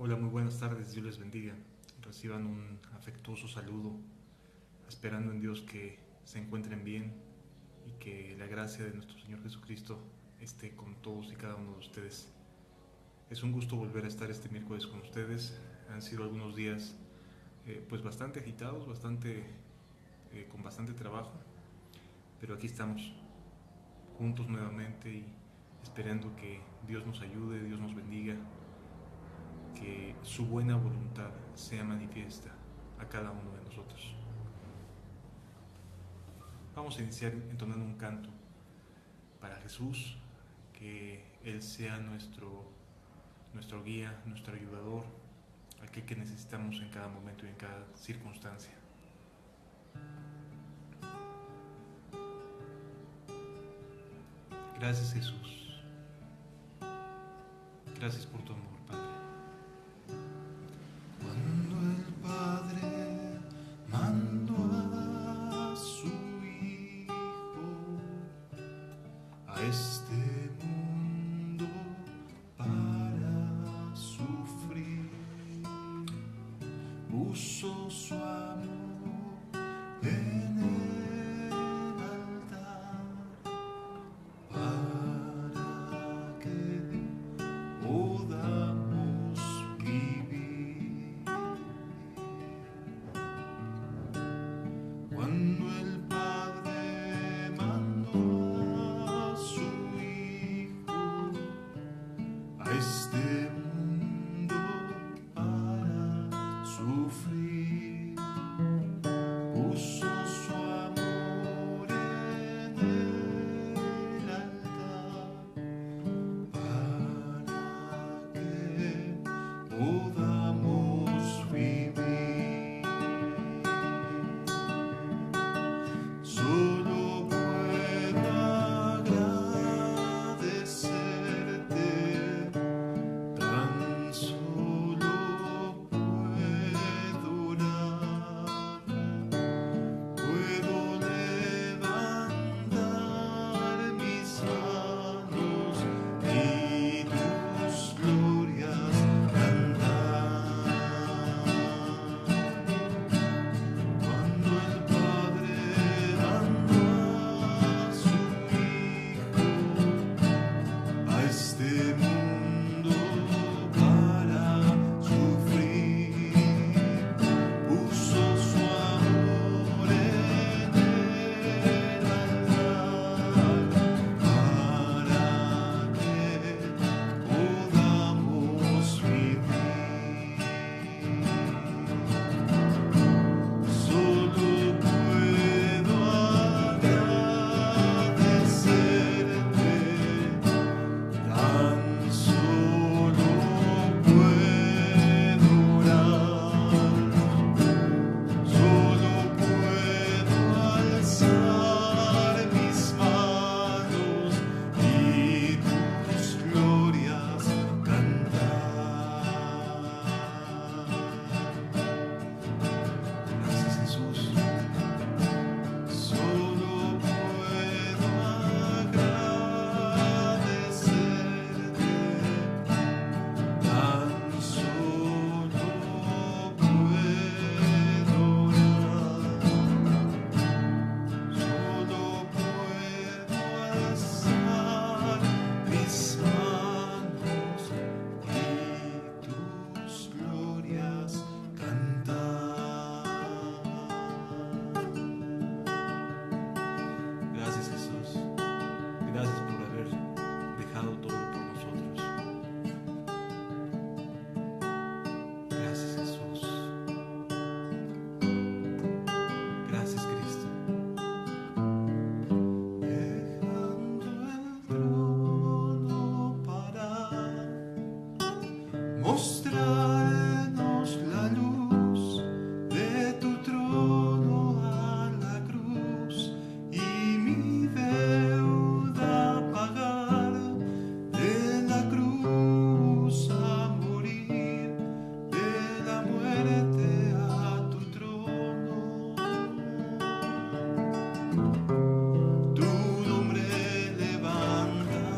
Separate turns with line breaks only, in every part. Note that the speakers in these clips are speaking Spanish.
Hola, muy buenas tardes, Dios les bendiga. Reciban un afectuoso saludo, esperando en Dios que se encuentren bien y que la gracia de nuestro Señor Jesucristo esté con todos y cada uno de ustedes. Es un gusto volver a estar este miércoles con ustedes. Han sido algunos días pues bastante agitados, con bastante trabajo, pero aquí estamos juntos nuevamente y esperando que Dios nos ayude, Dios nos bendiga, que su buena voluntad sea manifiesta a cada uno de nosotros. Vamos a iniciar entonando un canto para Jesús, que Él sea nuestro guía, nuestro ayudador, aquel que necesitamos en cada momento y en cada circunstancia. Gracias, Jesús. Gracias por tu amor, Padre.
Cuando el Padre mandó a su Hijo a este mundo para sufrir, puso su amor en el altar para que podamos vivir. Cuando el Padre mandó a su Hijo a este mundo para sufrir, puso su amor en el altar para que podamos vivir. Solo puedo agradecerte, tan solo puedo orar. Puedo levantar mis manos y tus glorias cantar. Cuando el Padre mandó a su Hijo a este mundo para sufrir, puso su amor en el altar para que podamos vivir. Solo puedo agradecerte, tan solo puedo orar. Solo puedo alzar mis manos y tus glorias cantar. Gracias, Jesús. Solo puedo agradecerte, tan solo puedo orar. Solo puedo alzar mis manos y tus glorias cantar.
Gracias, Jesús. Gracias por haber dejado todo por nosotros. Gracias, Jesús. Gracias, Cristo.
Dejando el trono para mostrarnos la luz de tu trono a la cruz y mi deuda pagar, de la cruz a morir, de la muerte a tu trono. Tu nombre levantaré.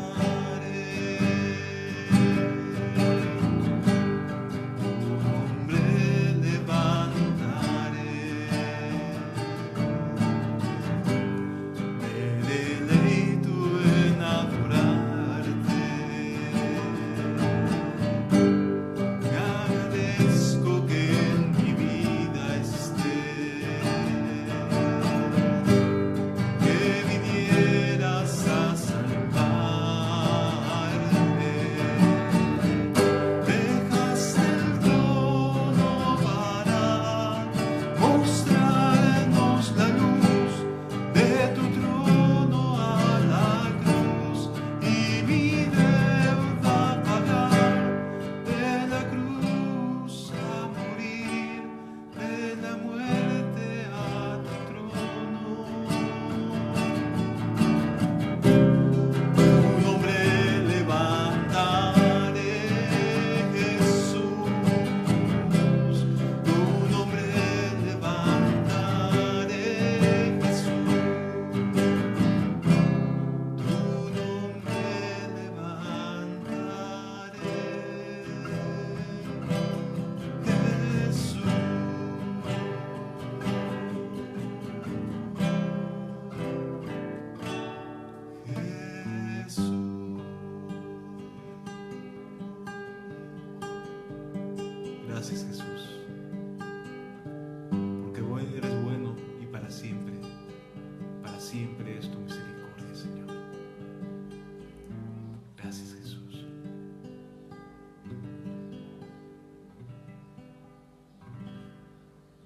Gracias, Jesús, porque eres bueno y para siempre es tu misericordia, Señor. Gracias, Jesús.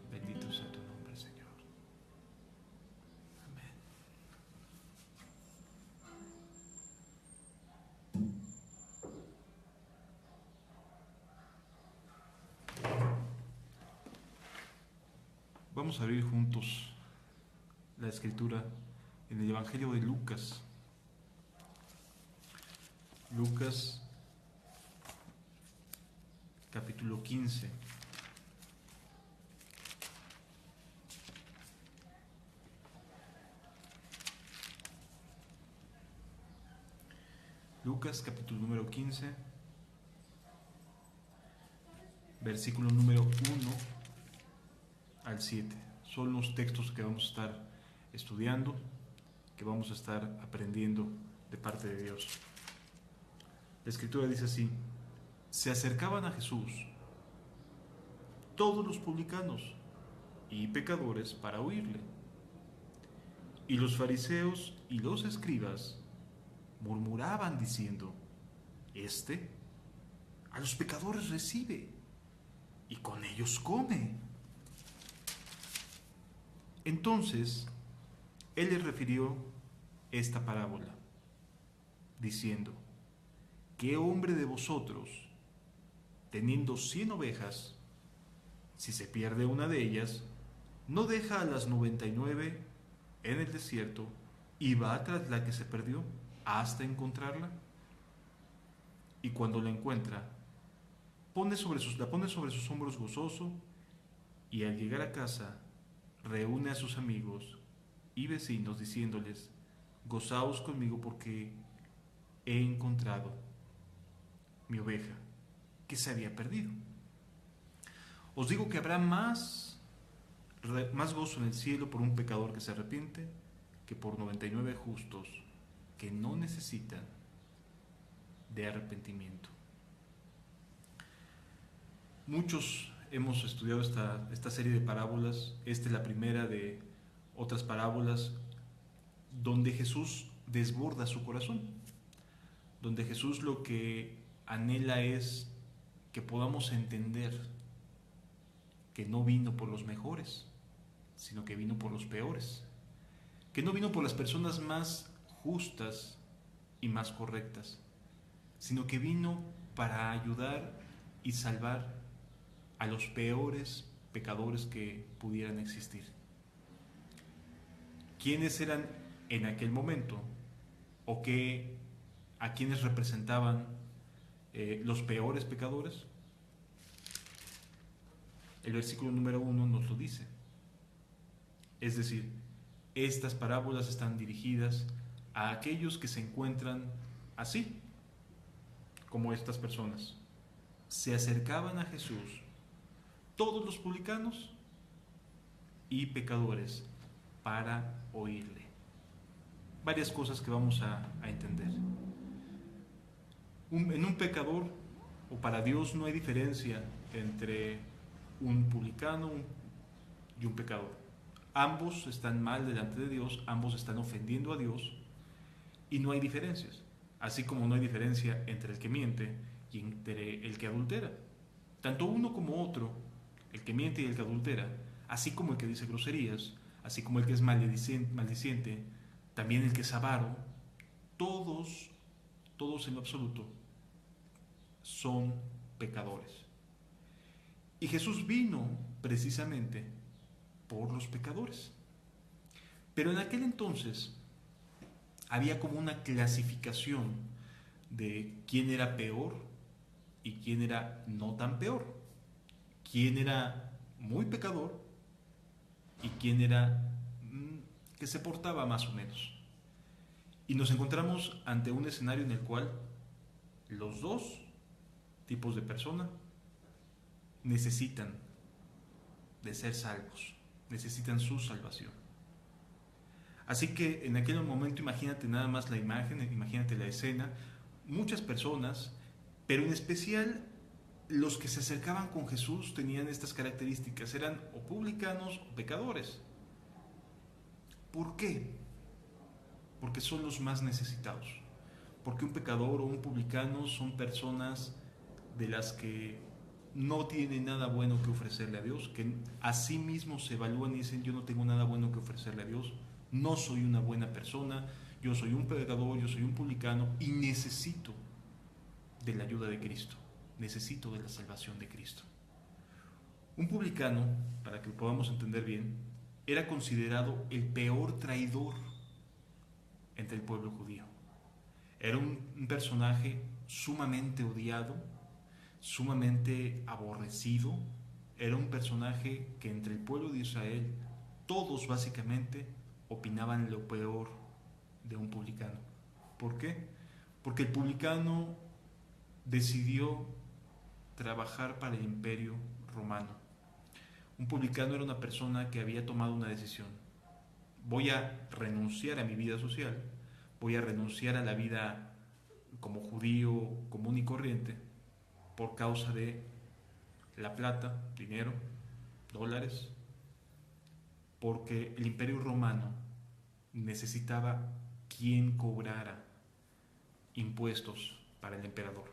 Bendito sea tu nombre, Señor. Amén. Vamos a abrir juntos la escritura en el Evangelio de Lucas. Lucas, capítulo 15. Lucas, capítulo número 15, versículo número 1 al 7. Son los textos que vamos a estar estudiando, que vamos a estar aprendiendo de parte de Dios. La escritura dice así: se acercaban a Jesús todos los publicanos y pecadores para oírle. Y los fariseos y los escribas murmuraban diciendo: Este a los pecadores recibe y con ellos come. Entonces él les refirió esta parábola, diciendo: ¿qué hombre de vosotros, teniendo 100 ovejas, si se pierde una de ellas, no deja a las 99 en el desierto y va tras la que se perdió hasta encontrarla? Y cuando la encuentra, la pone sobre sus hombros gozoso, y al llegar a casa reúne a sus amigos y vecinos diciéndoles: gozaos conmigo porque he encontrado mi oveja que se había perdido. Os digo que habrá más gozo en el cielo por un pecador que se arrepiente que por 99 justos que no necesitan de arrepentimiento. Muchos hemos estudiado esta serie de parábolas. Esta es la primera de otras parábolas donde Jesús desborda su corazón, donde Jesús lo que anhela es que podamos entender que no vino por los mejores, sino que vino por los peores, que no vino por las personas más justas y más correctas, sino que vino para ayudar y salvar a los peores pecadores que pudieran existir. ¿Quiénes eran en aquel momento? ¿O a quiénes representaban los peores pecadores? El versículo número 1 nos lo dice. Es decir, estas parábolas están dirigidas a aquellos que se encuentran así, como estas personas. Se acercaban a Jesús todos los publicanos y pecadores para oírle. Varias cosas que vamos a entender. En un pecador, o para Dios, no hay diferencia entre un publicano y un pecador. Ambos están mal delante de Dios, ambos están ofendiendo a Dios, y no hay diferencias. Así como no hay diferencia entre el que miente y entre el que adultera. Tanto uno como otro, el que miente y el que adultera, así como el que dice groserías, así como el que es maldiciente, también el que es avaro, todos en lo absoluto son pecadores. Y Jesús vino precisamente por los pecadores. Pero en aquel entonces había como una clasificación de quién era peor y quién era no tan peor, quién era muy pecador y quién era que se portaba más o menos. Y nos encontramos ante un escenario en el cual los dos tipos de personas necesitan de ser salvos, necesitan su salvación. Así que en aquel momento imagínate nada más la imagen, imagínate la escena, muchas personas, pero en especial los que se acercaban con Jesús tenían estas características, eran o publicanos o pecadores. ¿Por qué? Porque son los más necesitados. Porque un pecador o un publicano son personas de las que no tienen nada bueno que ofrecerle a Dios, que a sí mismos se evalúan y dicen: yo no tengo nada bueno que ofrecerle a Dios, no soy una buena persona, yo soy un pecador, yo soy un publicano y necesito de la ayuda de Cristo, necesito de la salvación de Cristo. Un publicano, para que lo podamos entender bien, era considerado el peor traidor entre el pueblo judío. Era un personaje sumamente odiado, sumamente aborrecido. Era un personaje que entre el pueblo de Israel todos básicamente opinaban lo peor de un publicano. ¿Por qué? Porque el publicano decidió trabajar para el imperio romano. Un publicano era una persona que había tomado una decisión: voy a renunciar a mi vida social, voy a renunciar a la vida como judío común y corriente por causa de la plata, dinero, dólares, porque el imperio romano necesitaba quien cobrara impuestos para el emperador.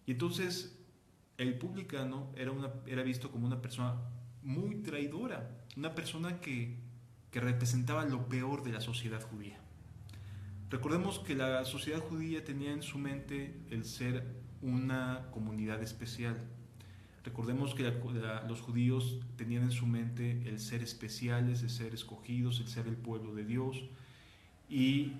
Y entonces el publicano era visto como una persona muy traidora, una persona que representaba lo peor de la sociedad judía. Recordemos que la sociedad judía tenía en su mente el ser una comunidad especial. Recordemos que los judíos tenían en su mente el ser especiales, el ser escogidos, el ser el pueblo de Dios. Y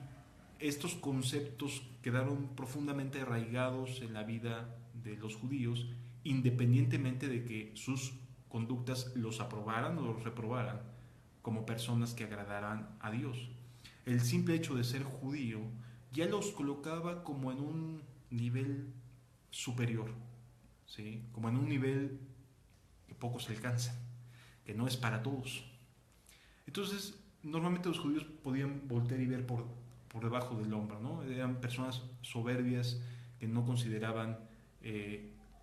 estos conceptos quedaron profundamente arraigados en la vida de los judíos, independientemente de que sus conductas los aprobaran o los reprobaran como personas que agradaran a Dios. El simple hecho de ser judío ya los colocaba como en un nivel superior, ¿sí? Como en un nivel que pocos alcanzan, que no es para todos. Entonces, normalmente los judíos podían voltear y ver por debajo del hombro, ¿no? Eran personas soberbias que no consideraban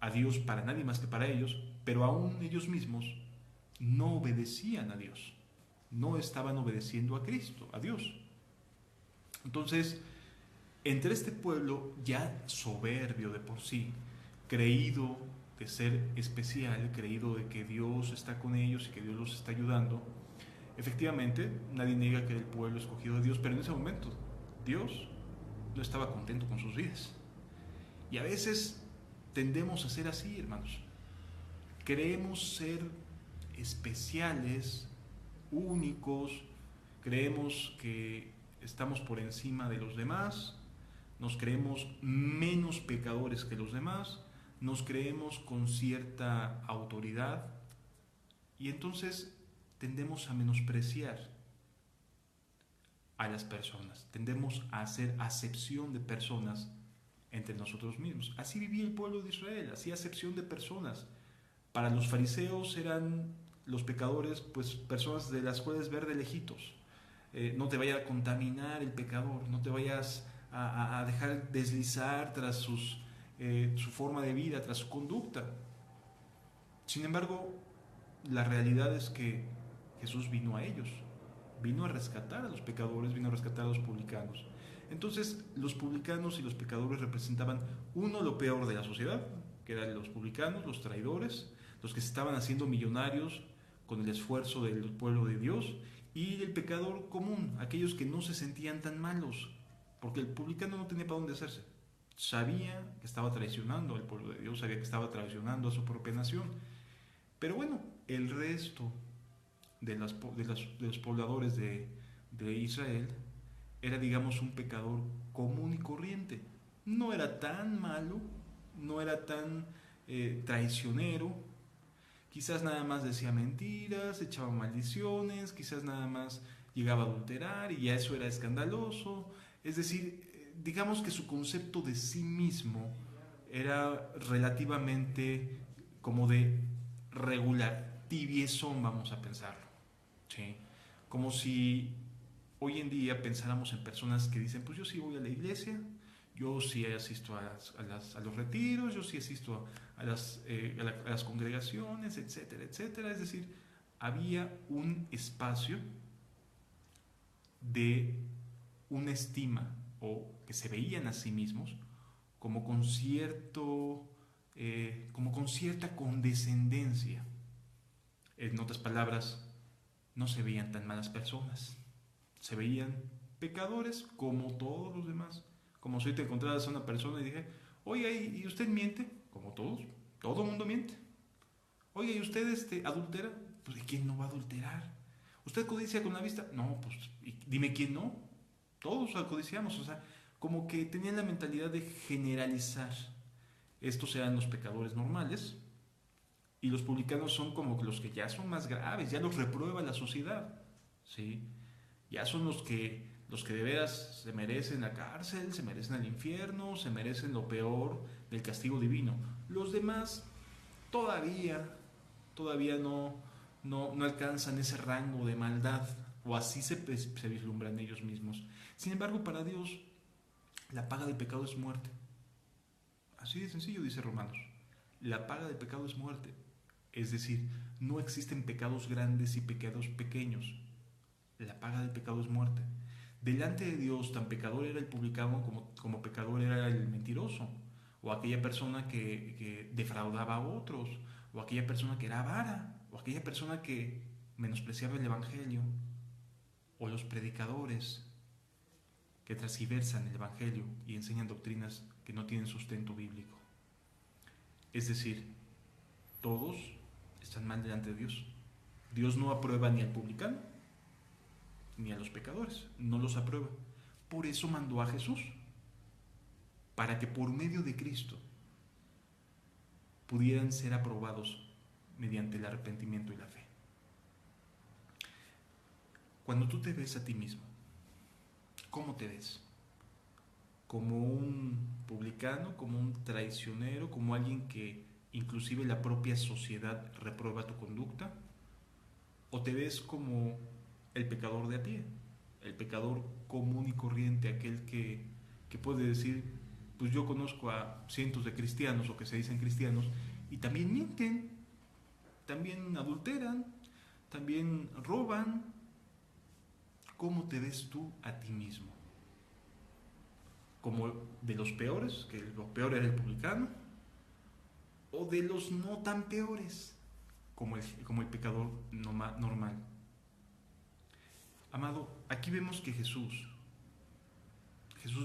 a Dios para nadie más que para ellos, pero aún ellos mismos no obedecían a Dios, no estaban obedeciendo a Cristo, a Dios. Entonces, entre este pueblo ya soberbio de por sí, creído de ser especial, creído de que Dios está con ellos y que Dios los está ayudando, efectivamente, nadie niega que era el pueblo escogido de Dios, pero en ese momento Dios no estaba contento con sus vidas. Y a veces tendemos a ser así, hermanos. Creemos ser especiales, únicos, creemos que estamos por encima de los demás, nos creemos menos pecadores que los demás, nos creemos con cierta autoridad y entonces tendemos a menospreciar a las personas, tendemos a hacer acepción de personas entre nosotros mismos. Así vivía el pueblo de Israel, hacía acepción de personas. Para los fariseos eran los pecadores, pues personas de las cuales ver de lejitos. No te vaya a contaminar el pecador, no te vayas a dejar deslizar tras su forma de vida, tras su conducta. Sin embargo, la realidad es que Jesús vino a ellos, vino a rescatar a los pecadores, vino a rescatar a los publicanos. Entonces, los publicanos y los pecadores representaban lo peor de la sociedad, que eran los publicanos, los traidores, los que se estaban haciendo millonarios con el esfuerzo del pueblo de Dios, y el pecador común, aquellos que no se sentían tan malos, porque el publicano no tenía para dónde hacerse. Sabía que estaba traicionando al pueblo de Dios, sabía que estaba traicionando a su propia nación. Pero bueno, el resto de los pobladores de Israel era, digamos, un pecador común y corriente. No era tan malo, no era tan traicionero. Quizás nada más decía mentiras, echaba maldiciones, quizás nada más llegaba a adulterar y ya eso era escandaloso. Es decir, digamos que su concepto de sí mismo era relativamente como de regular, tibiezón, vamos a pensarlo, ¿sí? Como si hoy en día pensáramos en personas que dicen: pues yo sí voy a la iglesia, Yo sí asisto a los retiros, yo sí asisto a las congregaciones, etcétera, etcétera. Es decir, había un espacio de una estima o que se veían a sí mismos como con como con cierta condescendencia. En otras palabras, no se veían tan malas personas, se veían pecadores como todos los demás. Como si te encontraras a una persona y dije, oiga, ¿y usted miente? Como todos, todo el mundo miente. Oiga, ¿y usted adultera? Pues ¿quién no va a adulterar? ¿Usted codicia con la vista? No, pues dime quién no. Todos codiciamos, o sea, como que tenían la mentalidad de generalizar. Estos eran los pecadores normales y los publicanos son como los que ya son más graves, ya los reprueba la sociedad, ¿sí? Ya son los que de veras se merecen la cárcel, se merecen el infierno, se merecen lo peor del castigo divino. Los demás todavía no alcanzan ese rango de maldad, o así se vislumbran ellos mismos. Sin embargo, para Dios, la paga del pecado es muerte. Así de sencillo, dice Romanos. La paga del pecado es muerte. Es decir, no existen pecados grandes y pecados pequeños. La paga del pecado es muerte. Delante de Dios, tan pecador era el publicano como pecador era el mentiroso, o aquella persona que defraudaba a otros, o aquella persona que era avara, o aquella persona que menospreciaba el Evangelio, o los predicadores que transgiversan el Evangelio y enseñan doctrinas que no tienen sustento bíblico. Es decir, todos están mal delante de Dios. Dios no aprueba ni al publicano ni a los pecadores, no los aprueba. Por eso mandó a Jesús, para que por medio de Cristo pudieran ser aprobados mediante el arrepentimiento y la fe. Cuando tú te ves a ti mismo, ¿cómo te ves? ¿Como un publicano, como un traicionero, como alguien que inclusive la propia sociedad reprueba tu conducta? ¿O te ves como el pecador de a pie, el pecador común y corriente, aquel que puede decir, pues yo conozco a cientos de cristianos o que se dicen cristianos y también mienten, también adulteran, también roban? ¿Cómo te ves tú a ti mismo? ¿Como de los peores, que lo peor era el publicano? ¿O de los no tan peores, como el pecador normal? Amado, aquí vemos que Jesús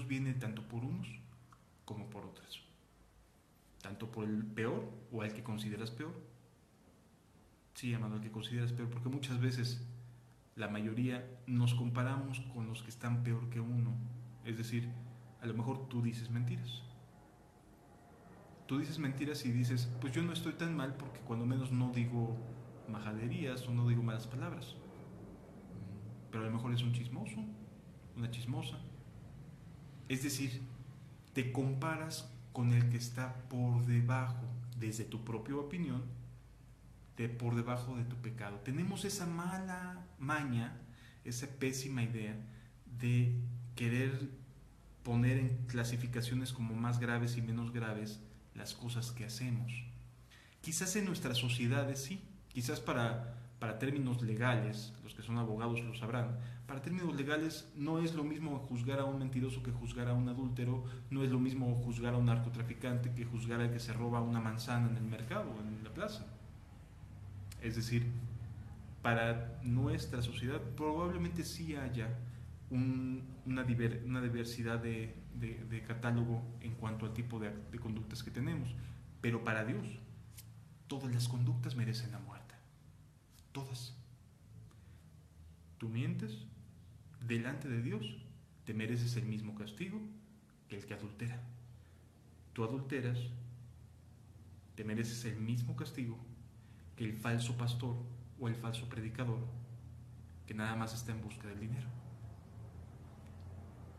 viene tanto por unos como por otros. Tanto por el peor o al que consideras peor. Sí, amado, al que consideras peor, porque muchas veces la mayoría nos comparamos con los que están peor que uno. Es decir, a lo mejor tú dices mentiras. Tú dices mentiras y dices, pues yo no estoy tan mal porque cuando menos no digo majaderías o no digo malas palabras. Pero a lo mejor es un chismoso, una chismosa. Es decir, te comparas con el que está por debajo, desde tu propia opinión, por debajo de tu pecado. Tenemos esa mala maña, esa pésima idea de querer poner en clasificaciones como más graves y menos graves las cosas que hacemos. Quizás en nuestras sociedades sí, quizás para términos legales, los que son abogados lo sabrán, para términos legales no es lo mismo juzgar a un mentiroso que juzgar a un adúltero, no es lo mismo juzgar a un narcotraficante que juzgar al que se roba una manzana en el mercado, en la plaza. Es decir, para nuestra sociedad probablemente sí haya una diversidad de catálogo en cuanto al tipo de conductas que tenemos, pero para Dios todas las conductas merecen la muerte. Todas. Tú mientes, delante de Dios te mereces el mismo castigo que el que adultera. Tú adulteras, te mereces el mismo castigo que el falso pastor o el falso predicador que nada más está en busca del dinero.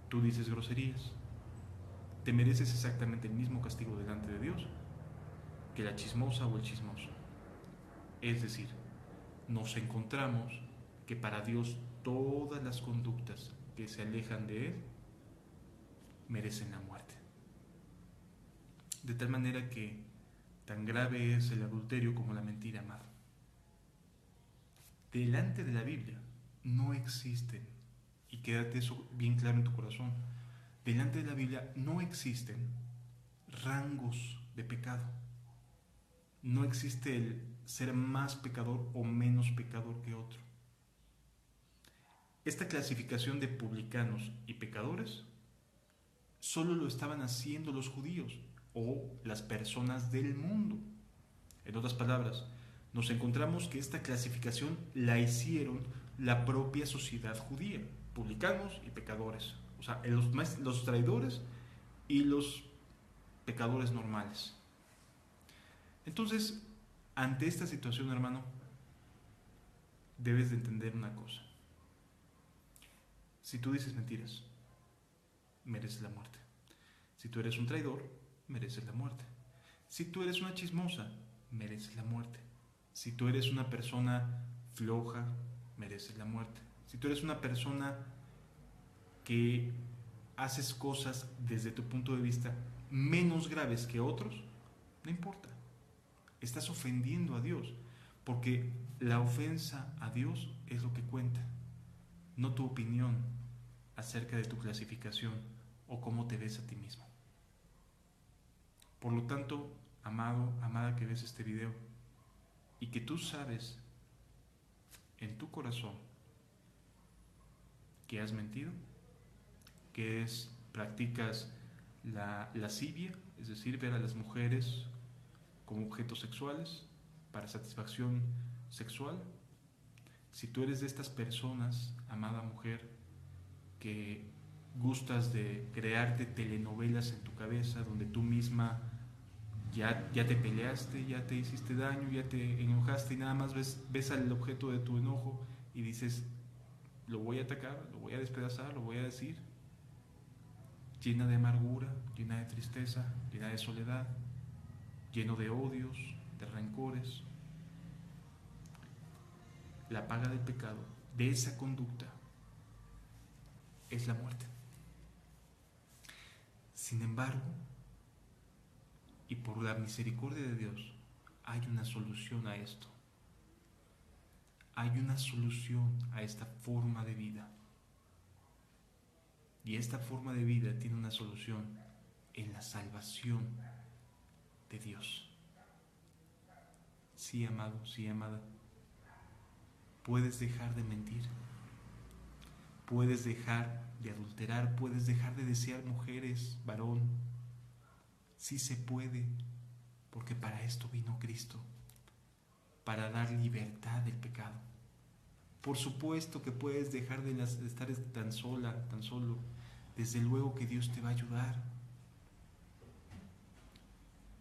Tú dices groserías, te mereces exactamente el mismo castigo delante de Dios que la chismosa o el chismoso. Es decir, nos encontramos que para Dios todas las conductas que se alejan de Él merecen la muerte. De tal manera que tan grave es el adulterio como la mentira, amado. Delante de la Biblia no existen, y quédate eso bien claro en tu corazón, delante de la Biblia no existen rangos de pecado. No existe el ser más pecador o menos pecador que otro. Esta clasificación de publicanos y pecadores solo lo estaban haciendo los judíos o las personas del mundo. En otras palabras, nos encontramos que esta clasificación la hicieron la propia sociedad judía, publicanos y pecadores, o sea, los traidores y los pecadores normales. Entonces, ante esta situación, hermano, debes de entender una cosa. Si tú dices mentiras, mereces la muerte. Si tú eres un traidor, mereces la muerte. Si tú eres una chismosa, mereces la muerte. Si tú eres una persona floja, mereces la muerte. Si tú eres una persona que haces cosas desde tu punto de vista menos graves que otros, no importa. Estás ofendiendo a Dios, porque la ofensa a Dios es lo que cuenta, no tu opinión acerca de tu clasificación o cómo te ves a ti mismo. Por lo tanto, amado, amada que ves este video, y que tú sabes en tu corazón que has mentido, que practicas la lascivia, es decir, ver a las mujeres como objetos sexuales para satisfacción sexual. Si tú eres de estas personas, amada mujer, que gustas de crearte telenovelas en tu cabeza donde tú misma ya te peleaste, ya te hiciste daño, ya te enojaste y nada más ves al objeto de tu enojo y dices, lo voy a atacar, lo voy a despedazar, lo voy a decir, llena de amargura, llena de tristeza, llena de soledad, lleno de odios, de rencores. La paga del pecado de esa conducta es la muerte. Sin embargo, y por la misericordia de Dios, hay una solución a esto. Hay una solución a esta forma de vida. Y esta forma de vida tiene una solución en la salvación de Dios. Sí, amado, sí, amada. Puedes dejar de mentir. Puedes dejar de adulterar. Puedes dejar de desear mujeres, varón. Sí se puede, porque para esto vino Cristo, para dar libertad del pecado. Por supuesto que puedes dejar de estar tan sola, tan solo. Desde luego que Dios te va a ayudar.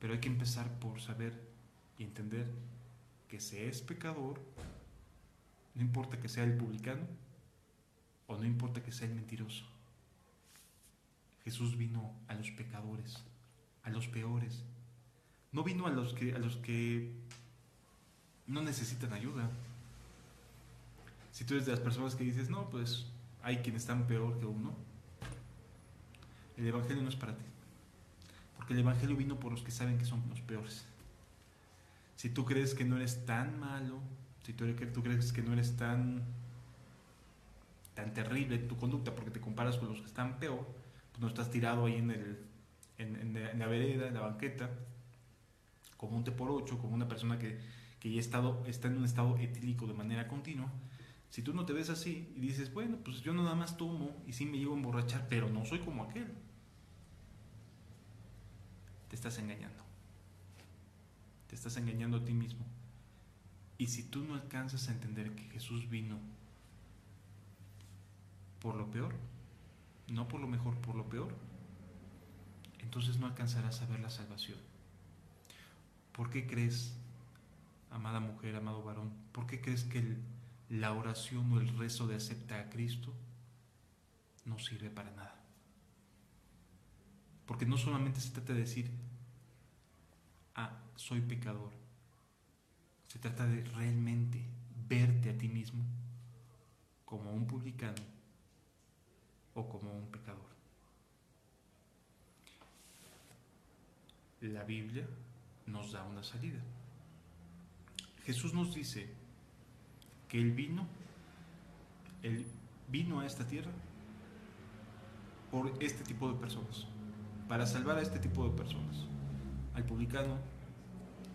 Pero hay que empezar por saber y entender que se es pecador, no importa que sea el publicano o no importa que sea el mentiroso. Jesús vino a los pecadores, a los peores. No vino a los que no necesitan ayuda. Si tú eres de las personas que dices, no, pues hay quienes están peor que uno, el Evangelio no es para ti. Porque el Evangelio vino por los que saben que son los peores. Si tú crees que no eres tan malo, si tú crees que no eres tan terrible en tu conducta porque te comparas con los que están peor, pues no estás tirado ahí en la vereda, en la banqueta, como un T por 8, como una persona que ya está en un estado etílico de manera continua. Si tú no te ves así y dices, bueno, pues yo nada más tomo y sí me llego a emborrachar, pero no soy como aquel, te estás engañando. Te estás engañando a ti mismo. Y si tú no alcanzas a entender que Jesús vino por lo peor, no por lo mejor, por lo peor, entonces no alcanzarás a ver la salvación. ¿Por qué crees, amada mujer, amado varón, por qué crees que la oración o el rezo de acepta a Cristo no sirve para nada? Porque no solamente se trata de decir, soy pecador. Se trata de realmente verte a ti mismo como un publicano o como un pecador. la Biblia nos da una salida. Jesús nos dice que Él vino a esta tierra por este tipo de personas, para salvar a este tipo de personas, al publicano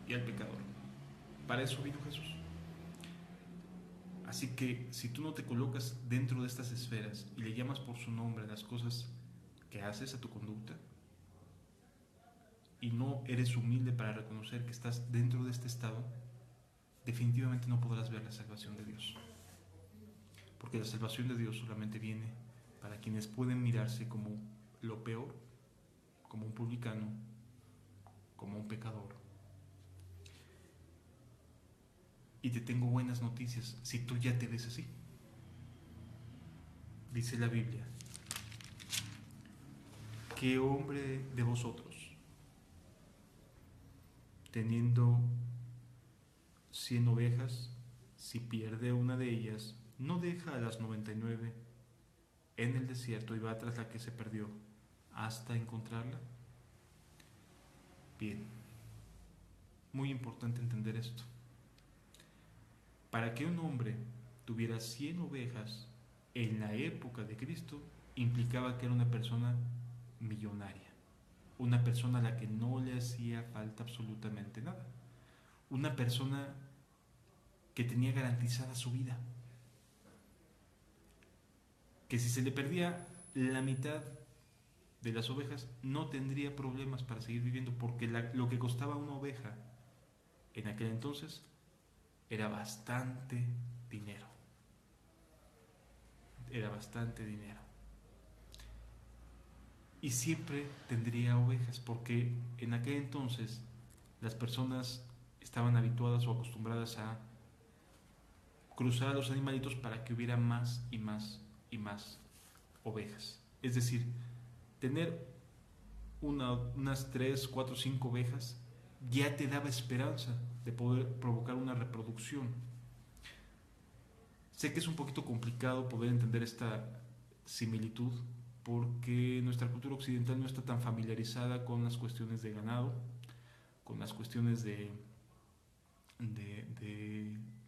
y al pecador. Para eso vino Jesús. Así que si tú no te colocas dentro de estas esferas y le llamas por su nombre a las cosas que haces, a tu conducta, y no eres humilde para reconocer que estás dentro de este estado, definitivamente no podrás ver la salvación de Dios. Porque la salvación de Dios solamente viene para quienes pueden mirarse como lo peor, como un publicano, como un pecador. Y te tengo buenas noticias si tú ya te ves así. Dice la Biblia: ¿qué hombre de vosotros, teniendo 100 ovejas, si pierde una de ellas, no deja a las 99 en el desierto y va tras la que se perdió hasta encontrarla? Bien, muy importante entender esto. Para que un hombre tuviera 100 ovejas en la época de Cristo, implicaba que era una persona millonaria, una persona a la que no le hacía falta absolutamente nada, una persona que tenía garantizada su vida, que si se le perdía la mitad de las ovejas no tendría problemas para seguir viviendo, porque lo que costaba una oveja en aquel entonces era bastante dinero. Era bastante dinero. Y siempre tendría ovejas, porque en aquel entonces las personas estaban habituadas o acostumbradas a cruzar a los animalitos para que hubiera más y más y más ovejas. Es decir, tener unas 3, 4, 5 ovejas ya te daba esperanza de poder provocar una reproducción. Sé que es un poquito complicado poder entender esta similitud, porque nuestra cultura occidental no está tan familiarizada con las cuestiones de ganado, con las cuestiones de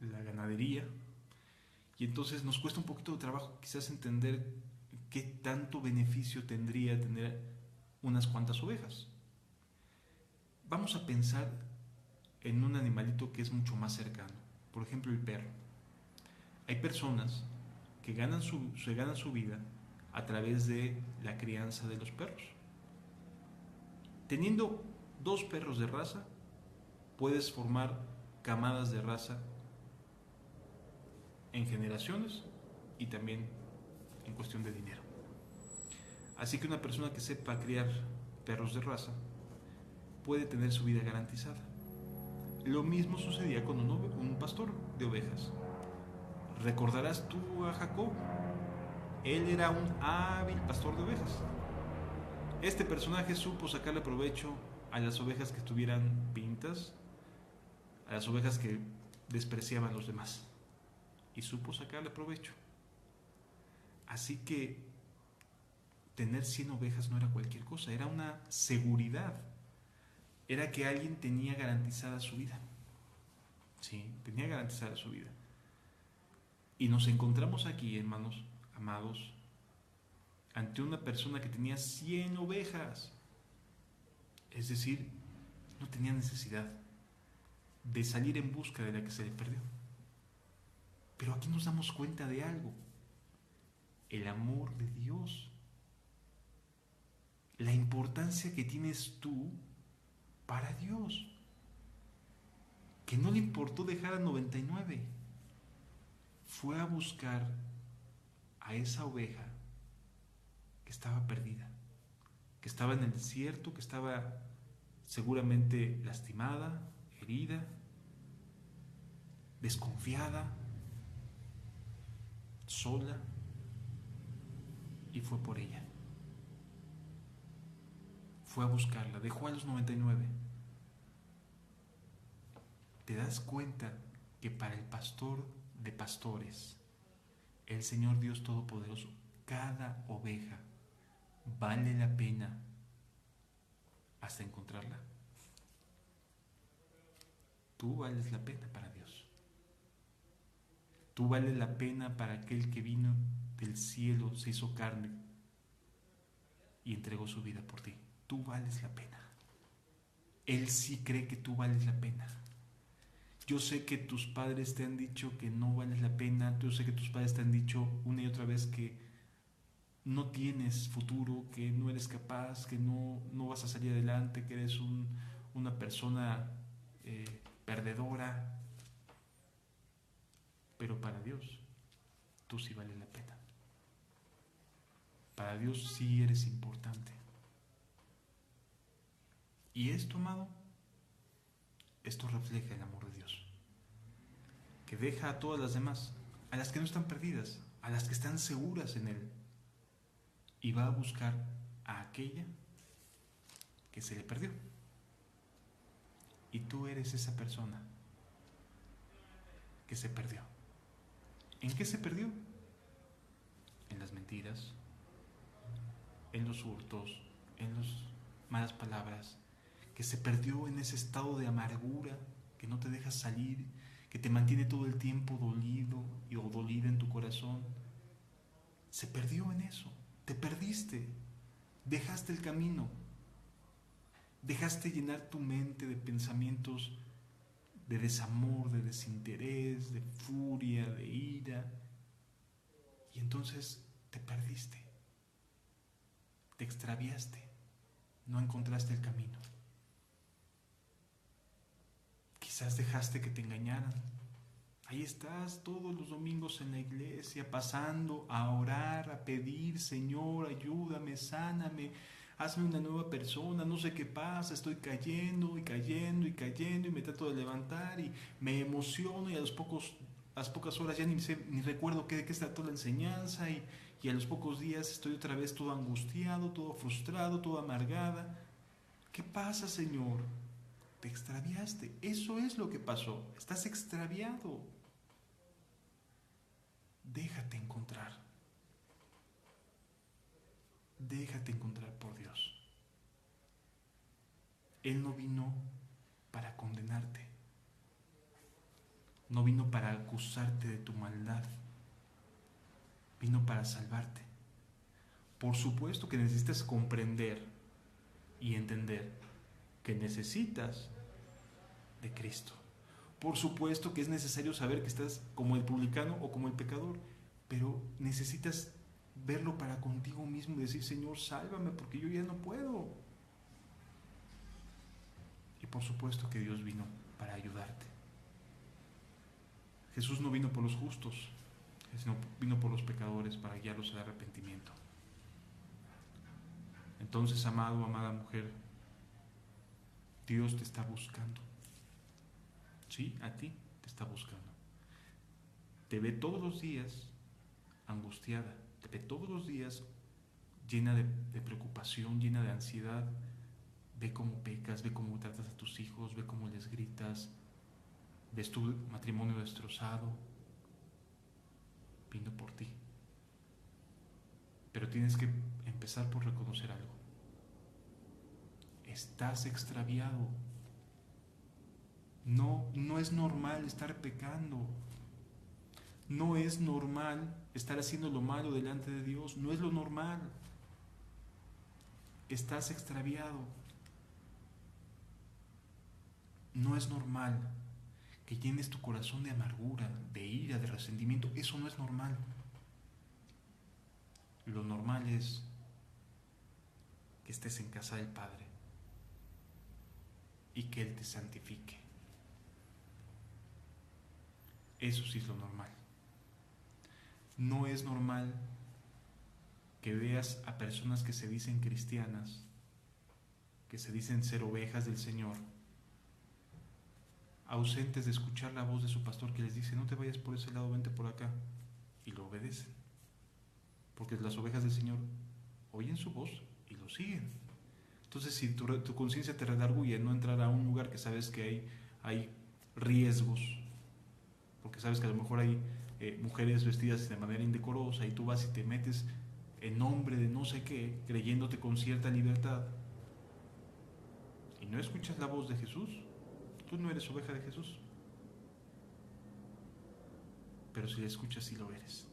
la ganadería, y entonces nos cuesta un poquito de trabajo quizás entender qué tanto beneficio tendría tener unas cuantas ovejas. Vamos a pensar en un animalito que es mucho más cercano, por ejemplo el perro. Hay personas que se ganan su vida a través de la crianza de los perros. Teniendo 2 perros de raza, puedes formar camadas de raza en generaciones y también en cuestión de dinero. Así que una persona que sepa criar perros de raza puede tener su vida garantizada. Lo mismo sucedía con un pastor de ovejas. ¿Recordarás tú a Jacob? Él era un hábil pastor de ovejas. Este personaje supo sacarle provecho a las ovejas que estuvieran pintas, a las ovejas que despreciaban a los demás, y supo sacarle provecho. Así que tener 100 ovejas no era cualquier cosa, era una seguridad. Era que alguien tenía garantizada su vida. Sí, tenía garantizada su vida. Y nos encontramos aquí, hermanos, amados, ante una persona que tenía 100 ovejas. Es decir, no tenía necesidad de salir en busca de la que se le perdió. Pero aquí nos damos cuenta de algo: el amor de Dios, la importancia que tienes tú para Dios, que no le importó dejar a 99, fue a buscar a esa oveja que estaba perdida, que estaba en el desierto, que estaba seguramente lastimada, herida, desconfiada, sola, y fue por ella. Fue a buscarla, dejó a los 99. ¿Te das cuenta que para el pastor de pastores, el Señor Dios Todopoderoso, cada oveja vale la pena hasta encontrarla? tú vales la pena para Dios. Tú vales la pena para aquel que vino del cielo, se hizo carne y entregó su vida por ti. Tú vales la pena. Él sí cree que tú vales la pena. Yo sé que tus padres te han dicho que no vales la pena. Yo sé que tus padres te han dicho una y otra vez que no tienes futuro, que no eres capaz, que no vas a salir adelante, que eres una persona perdedora. Pero para Dios, tú sí vales la pena. Para Dios sí eres importante. Y esto, amado, esto refleja el amor de Dios, que deja a todas las demás, a las que no están perdidas, a las que están seguras en Él, y va a buscar a aquella que se le perdió. Y tú eres esa persona que se perdió. ¿En qué se perdió? En las mentiras, en los hurtos, en las malas palabras, que se perdió en ese estado de amargura que no te deja salir, que te mantiene todo el tiempo dolido o dolida en tu corazón. Se perdió en eso, te perdiste, dejaste el camino, dejaste llenar tu mente de pensamientos de desamor, de desinterés, de furia, de ira, y entonces te perdiste, te extraviaste, no encontraste el camino. Quizás dejaste que te engañaran. Ahí estás todos los domingos en la iglesia, pasando a orar, a pedir: Señor, ayúdame, sáname, hazme una nueva persona, no sé qué pasa, estoy cayendo y cayendo y cayendo y me trato de levantar y me emociono, y a las pocas horas ya ni recuerdo de qué está toda la enseñanza, y a los pocos días estoy otra vez todo angustiado, todo frustrado, todo amargada. ¿Qué pasa, Señor? Te extraviaste. Eso es lo que pasó. Estás extraviado. Déjate encontrar. Déjate encontrar por Dios. Él no vino para condenarte. No vino para acusarte de tu maldad. Vino para salvarte. Por supuesto que necesitas comprender y entender que necesitas de Cristo. Por supuesto que es necesario saber que estás como el publicano o como el pecador, pero necesitas verlo para contigo mismo y decir: Señor, sálvame, porque yo ya no puedo. Y por supuesto que Dios vino para ayudarte. Jesús no vino por los justos, sino vino por los pecadores, para guiarlos al arrepentimiento. Entonces, amado, amada mujer, Dios te está buscando. Sí, a ti te está buscando. Te ve todos los días angustiada, te ve todos los días llena de preocupación, llena de ansiedad. Ve cómo pecas, ve cómo tratas a tus hijos, ve cómo les gritas, ves tu matrimonio destrozado. Vino por ti. Pero tienes que empezar por reconocer algo. Estás extraviado. No es normal estar pecando. No es normal estar haciendo lo malo delante de Dios. No es lo normal. Estás extraviado. No es normal que llenes tu corazón de amargura, de ira, de resentimiento. Eso no es normal. Lo normal es que estés en casa del Padre y que Él te santifique. Eso sí es lo normal. No es normal que veas a personas que se dicen cristianas, que se dicen ser ovejas del Señor, ausentes de escuchar la voz de su pastor, que les dice: no te vayas por ese lado, vente por acá, y lo obedecen. Porque las ovejas del Señor oyen su voz y lo siguen. Entonces, si tu conciencia te redarguye no entrar a un lugar que sabes que hay riesgos, porque sabes que a lo mejor hay mujeres vestidas de manera indecorosa, y tú vas y te metes en nombre de no sé qué, creyéndote con cierta libertad, y no escuchas la voz de Jesús, Tú no eres oveja de Jesús, pero si le escuchas, sí lo eres.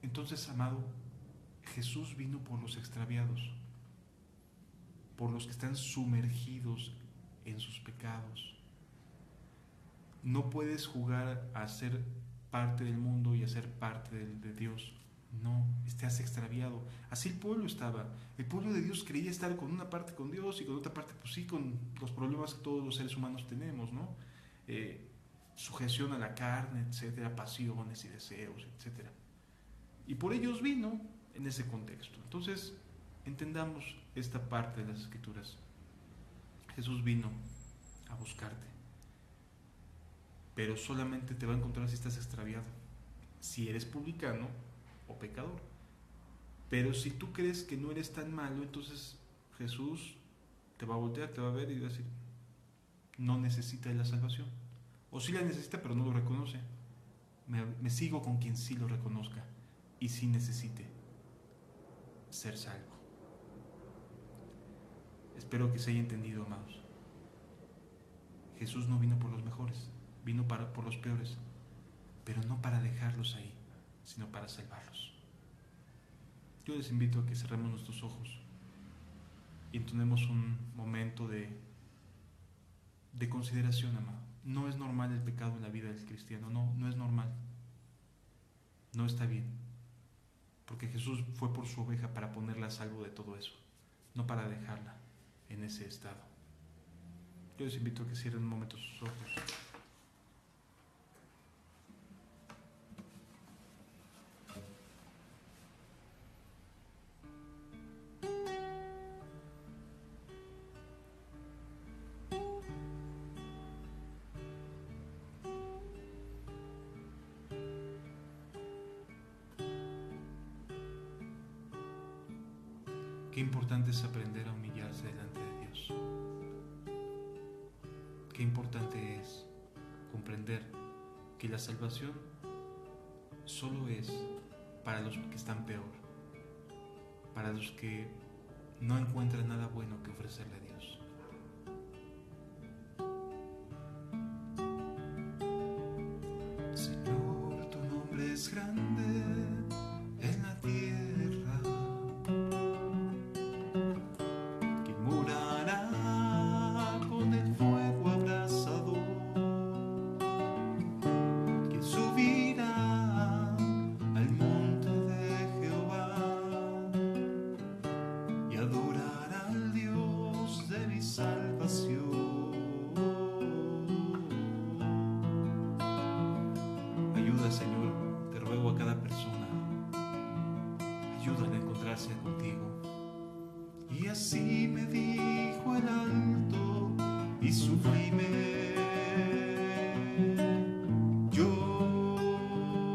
Entonces, amado, Jesús vino por los extraviados, por los que están sumergidos en sus pecados. No puedes jugar a ser parte del mundo y a ser parte de Dios. No, estás extraviado. Así el pueblo estaba. El pueblo de Dios creía estar con una parte con Dios y con otra parte, pues sí, con los problemas que todos los seres humanos tenemos, ¿no? Sujeción a la carne, etcétera, pasiones y deseos, etcétera. Y por ellos vino en ese contexto. Entonces, entendamos esta parte de las Escrituras. Jesús vino a buscarte, pero solamente te va a encontrar si estás extraviado, si eres publicano o pecador. Pero si tú crees que no eres tan malo, entonces Jesús te va a voltear, te va a ver y va a decir, no necesita de la salvación. O sí la necesita, pero no lo reconoce. Me sigo con quien sí lo reconozca y sí necesite ser salvo. Espero que se haya entendido, amados. Jesús no vino por los mejores, vino por los peores, pero no para dejarlos ahí, sino para salvarlos. Yo les invito a que cerremos nuestros ojos y entonemos un momento de consideración, amado. No es normal el pecado en la vida del cristiano, no es normal. No está bien, porque Jesús fue por su oveja para ponerla a salvo de todo eso, no para dejarla en ese estado. Yo les invito a que cierren un momento sus ojos. Qué importante es aprender a humillarse delante de Dios. Qué importante es comprender que la salvación solo es para los que están peor, para los que no encuentran nada bueno que ofrecerle a Dios.
Señor, tu nombre es grande en la tierra. ¿Quién morará con el fuego abrasador? ¿Quién subirá al monte de Jehová y adorará al Dios de mi salvación? Ayuda, Señor, te ruego a cada persona, ayúdale a encontrarse contigo. Y así me dijo el alto y sublime, yo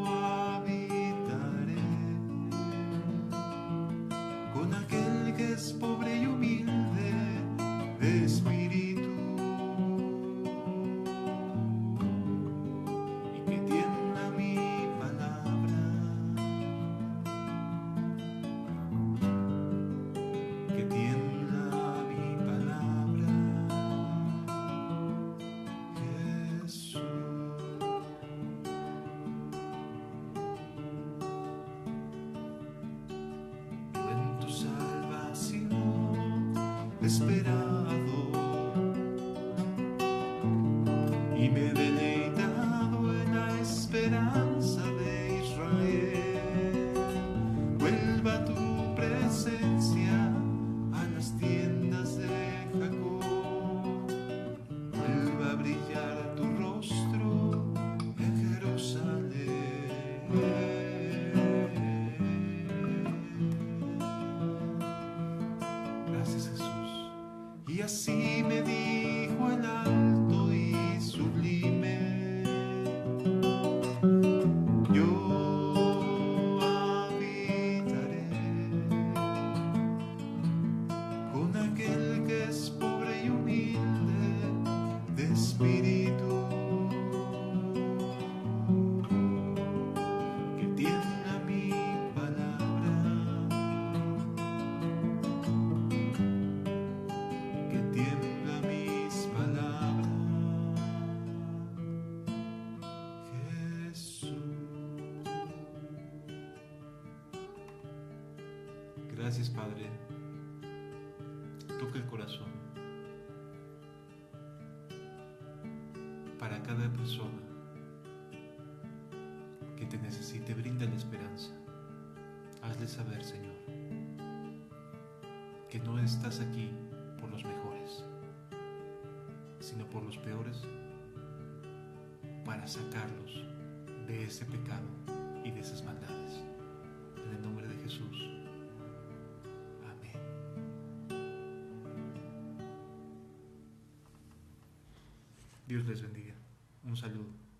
habitaré con aquel que es pobre y humilde de espíritu, y que tienda mi palabra, que tienda mi palabra. Jesús. Yo en tu salvación he esperado y me he deleitado en la esperanza de Israel. Vuelva tu presencia a las tiendas de Jacob, vuelva a brillar tu rostro en Jerusalén. Gracias, Jesús. Y así me dijo el alto y sublime, yo habitaré con aquel que es pobre y humilde de espíritu, que tienda mi palabra, que tienda mis Gracias, Padre. Toca el corazón. Para cada persona que te necesite, brinda la esperanza. Hazle saber, Señor, que no estás aquí por los mejores, sino por los peores, para sacarlos de ese pecado y de esas maldades. En el nombre de Jesús. Amén. Dios les bendiga. Un saludo.